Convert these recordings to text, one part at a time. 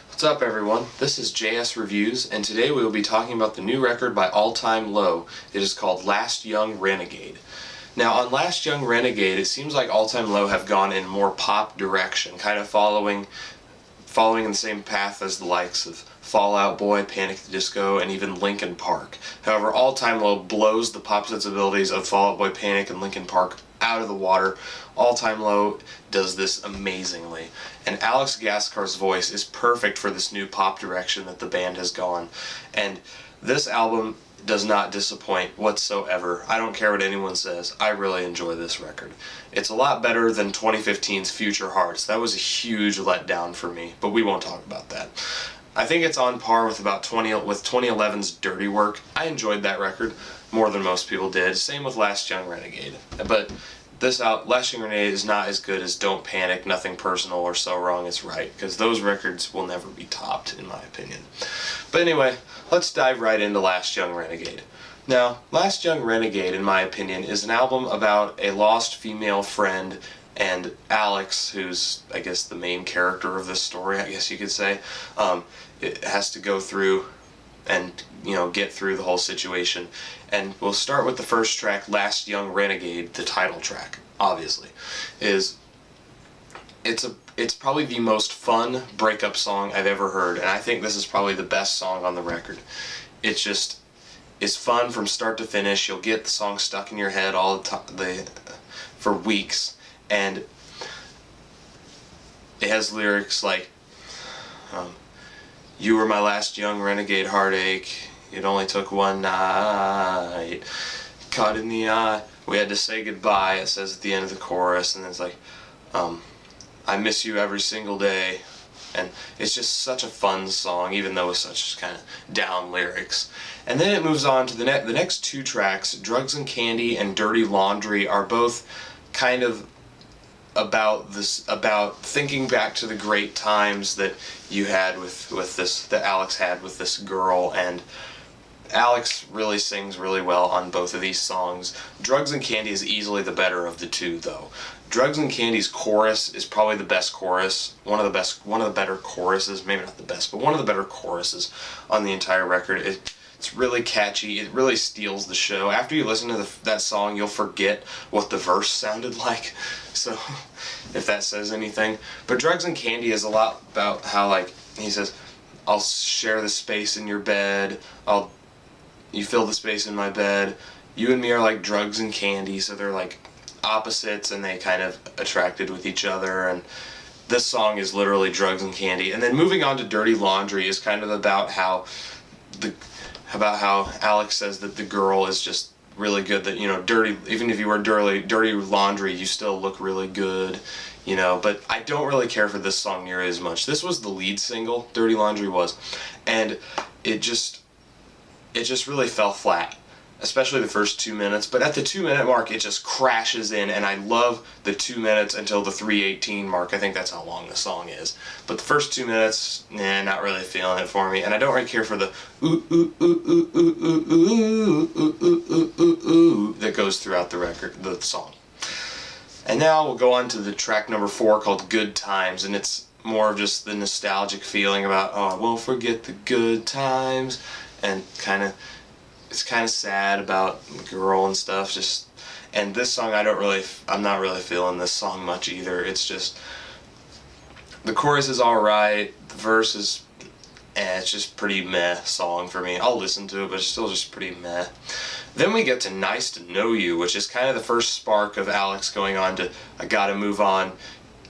What's up, everyone? This is JS Reviews, and today we will be talking about the new record by All Time Low. It is called Last Young Renegade. Now, on Last Young Renegade, it seems like All Time Low have gone in more pop direction, kind of following in the same path as the likes of Fall Out Boy, Panic! At the Disco, and even Linkin Park. However, All Time Low blows the pop sensibilities of Fall Out Boy, Panic! And Linkin Park out of the water. All Time Low does this amazingly. And Alex Gaskar's voice is perfect for this new pop direction that the band has gone. And this album does not disappoint whatsoever. I don't care what anyone says. I really enjoy this record. It's a lot better than 2015's Future Hearts. That was a huge letdown for me, but we won't talk about that. I think it's on par with 2011's Dirty Work. I enjoyed that record more than most people did. Same with Last Young Renegade. But Last Young Renegade is not as good as Don't Panic, Nothing Personal, or So Wrong It's Right, because those records will never be topped, in my opinion. But anyway, let's dive right into Last Young Renegade. Now, Last Young Renegade, in my opinion, is an album about a lost female friend and Alex, who's, I guess, the main character of this story, I guess you could say. It has to go through and, get through the whole situation. And we'll start with the first track, Last Young Renegade, the title track, obviously. It's probably the most fun breakup song I've ever heard, and I think this is probably the best song on the record. It's just, it's fun from start to finish. You'll get the song stuck in your head all the time, for weeks, and it has lyrics like, you were my last young renegade heartache, it only took one night, caught in the eye, we had to say goodbye, it says at the end of the chorus, and it's like, I miss you every single day. And it's just such a fun song, even though it's such kind of down lyrics. And then it moves on to the next two tracks. Drugs and Candy and Dirty Laundry are both kind of about thinking back to the great times that you had that Alex had with this girl, and Alex really sings really well on both of these songs. Drugs and Candy is easily the better of the two, though. Drugs and Candy's chorus is probably the best chorus, one of the better choruses, maybe not the best, but one of the better choruses on the entire record. It's really catchy, it really steals the show. After you listen to that song, you'll forget what the verse sounded like, so if that says anything. But Drugs and Candy is a lot about how, like, he says, I'll share the space in your bed, you fill the space in my bed, you and me are like drugs and candy, so they're like opposites and they kind of attracted with each other, and this song is literally drugs and candy. And then moving on to Dirty Laundry is kind of about how Alex says that the girl is just really good, that, even if you wear dirty laundry, you still look really good, but I don't really care for this song near as much. This was the lead single, Dirty Laundry was, and it just really fell flat, especially the first 2 minutes. But at the 2-minute mark, it just crashes in, and I love the 2 minutes until the 3:18 mark. I think that's how long the song is. But the first 2 minutes, not really feeling it for me. And I don't really care for the ooh ooh ooh ooh ooh ooh ooh ooh ooh ooh that goes throughout the song. And now we'll go on to the track number 4 called Good Times, and it's more of just the nostalgic feeling about, I won't forget the good times, and it's kind of sad about the girl and stuff. And this song, I'm not really feeling this song much either. It's just, the chorus is alright, the verse is, it's just pretty meh song for me. I'll listen to it, but it's still just pretty meh. Then we get to Nice to Know You, which is kind of the first spark of Alex going on to I Gotta Move On,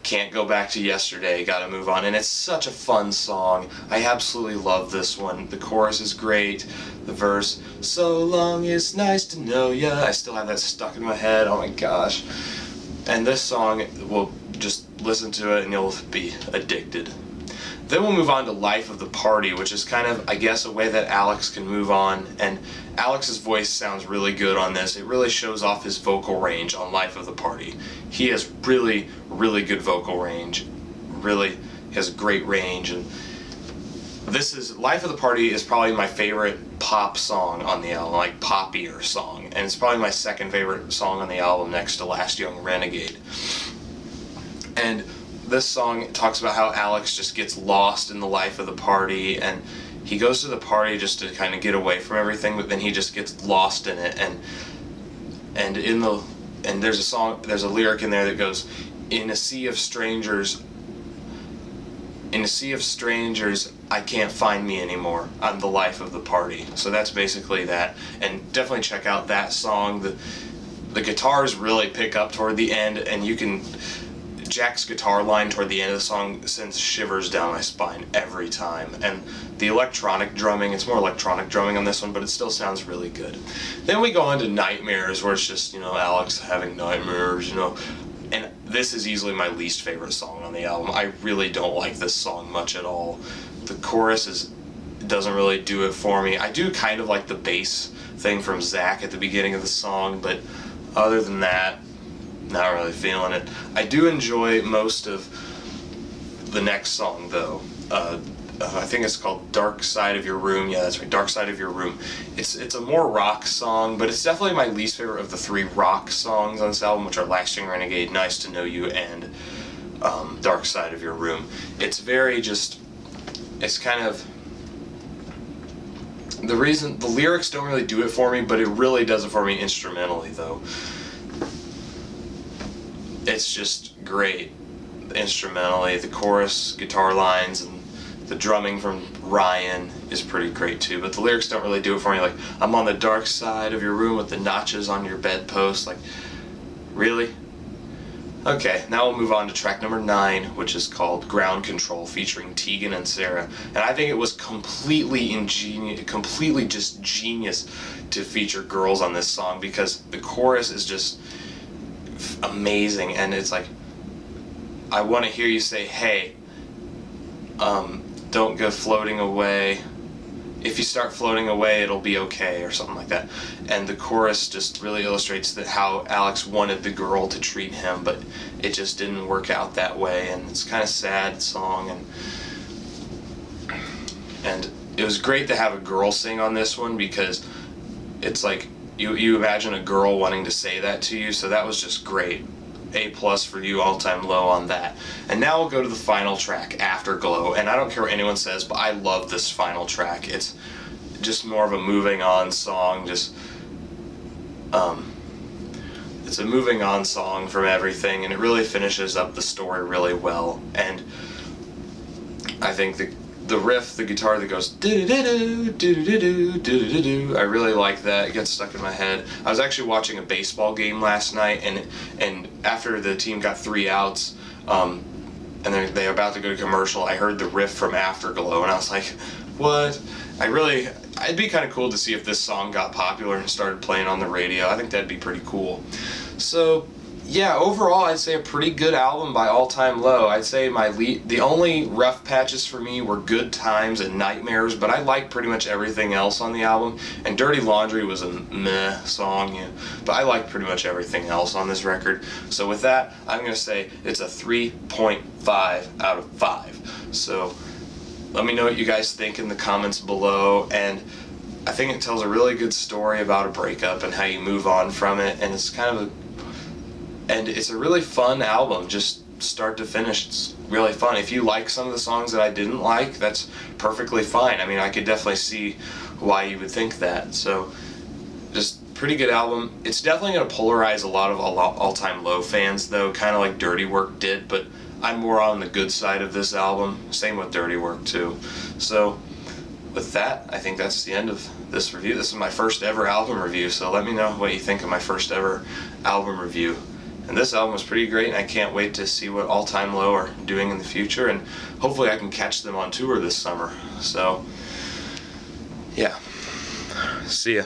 Can't Go Back to Yesterday, Gotta Move On, and it's such a fun song. I absolutely love this one. The chorus is great, the verse, so long it's nice to know ya, I still have that stuck in my head, oh my gosh. And this song, we'll just listen to it and you'll be addicted. Then we'll move on to Life of the Party, which is kind of, I guess, a way that Alex can move on, and Alex's voice sounds really good on this. It really shows off his vocal range on Life of the Party. He has really, really good vocal range. Really has great range, and Life of the Party is probably my favorite pop song on the album, like poppier song, and it's probably my second favorite song on the album next to Last Young Renegade. And this song talks about how Alex just gets lost in the life of the party, and he goes to the party just to kind of get away from everything, but then he just gets lost in it, and there's a lyric in there that goes, in a sea of strangers, I can't find me anymore. I'm the life of the party. So that's basically that. And definitely check out that song. The guitars really pick up toward the end, and Jack's guitar line toward the end of the song sends shivers down my spine every time. And the electronic drumming, it's more electronic drumming on this one, but it still sounds really good. Then we go on to Nightmares, where it's just, Alex having nightmares, And this is easily my least favorite song on the album. I really don't like this song much at all. The chorus doesn't really do it for me. I do kind of like the bass thing from Zach at the beginning of the song, but other than that, not really feeling it. I do enjoy most of the next song, though. I think it's called Dark Side of Your Room. Yeah, that's right, Dark Side of Your Room. It's a more rock song, but it's definitely my least favorite of the 3 rock songs on this album, which are Lasting Renegade, Nice to Know You, and Dark Side of Your Room. It's very just, it's kind of, the lyrics don't really do it for me, but it really does it for me instrumentally, though. It's just great instrumentally. The chorus, guitar lines, and the drumming from Ryan is pretty great too, but the lyrics don't really do it for me. Like, I'm on the dark side of your room with the notches on your bedpost. Like, really? Okay, now we'll move on to track number 9, which is called Ground Control, featuring Tegan and Sarah. And I think it was completely just genius to feature girls on this song, because the chorus is just amazing, and it's like, I want to hear you say, hey, don't go floating away. If you start floating away, it'll be okay, or something like that. And the chorus just really illustrates that how Alex wanted the girl to treat him, but it just didn't work out that way, and it's kind of sad song. And it was great to have a girl sing on this one, because it's like you imagine a girl wanting to say that to you, so that was just great. A+ for you, All Time Low on that. And now we'll go to the final track, Afterglow. And I don't care what anyone says, but I love this final track. It's just more of a moving on song. It's a moving on song from everything, and it really finishes up the story really well. And I think the riff, the guitar that goes do-do-do-do, do-do-do-do, do-do-do-do, I really like that. It gets stuck in my head. I was actually watching a baseball game last night, and after the team got 3 outs, and they're about to go to commercial, I heard the riff from Afterglow, and I was like, what? It'd be kind of cool to see if this song got popular and started playing on the radio. I think that'd be pretty cool. So, yeah, overall, I'd say a pretty good album by All Time Low. I'd say the only rough patches for me were Good Times and Nightmares, but I like pretty much everything else on the album. And Dirty Laundry was a meh song, yeah, but I like pretty much everything else on this record. So with that, I'm going to say it's a 3.5 out of 5. So let me know what you guys think in the comments below, and I think it tells a really good story about a breakup and how you move on from it, and it's kind of and it's a really fun album, just start to finish. It's really fun. If you like some of the songs that I didn't like, that's perfectly fine. I mean, I could definitely see why you would think that. So, just pretty good album. It's definitely going to polarize a lot of All Time Low fans, though, kind of like Dirty Work did, but I'm more on the good side of this album. Same with Dirty Work, too. So, with that, I think that's the end of this review. This is my first ever album review, so let me know what you think of my first ever album review. And this album was pretty great, and I can't wait to see what All Time Low are doing in the future, and hopefully I can catch them on tour this summer. So, yeah. See ya.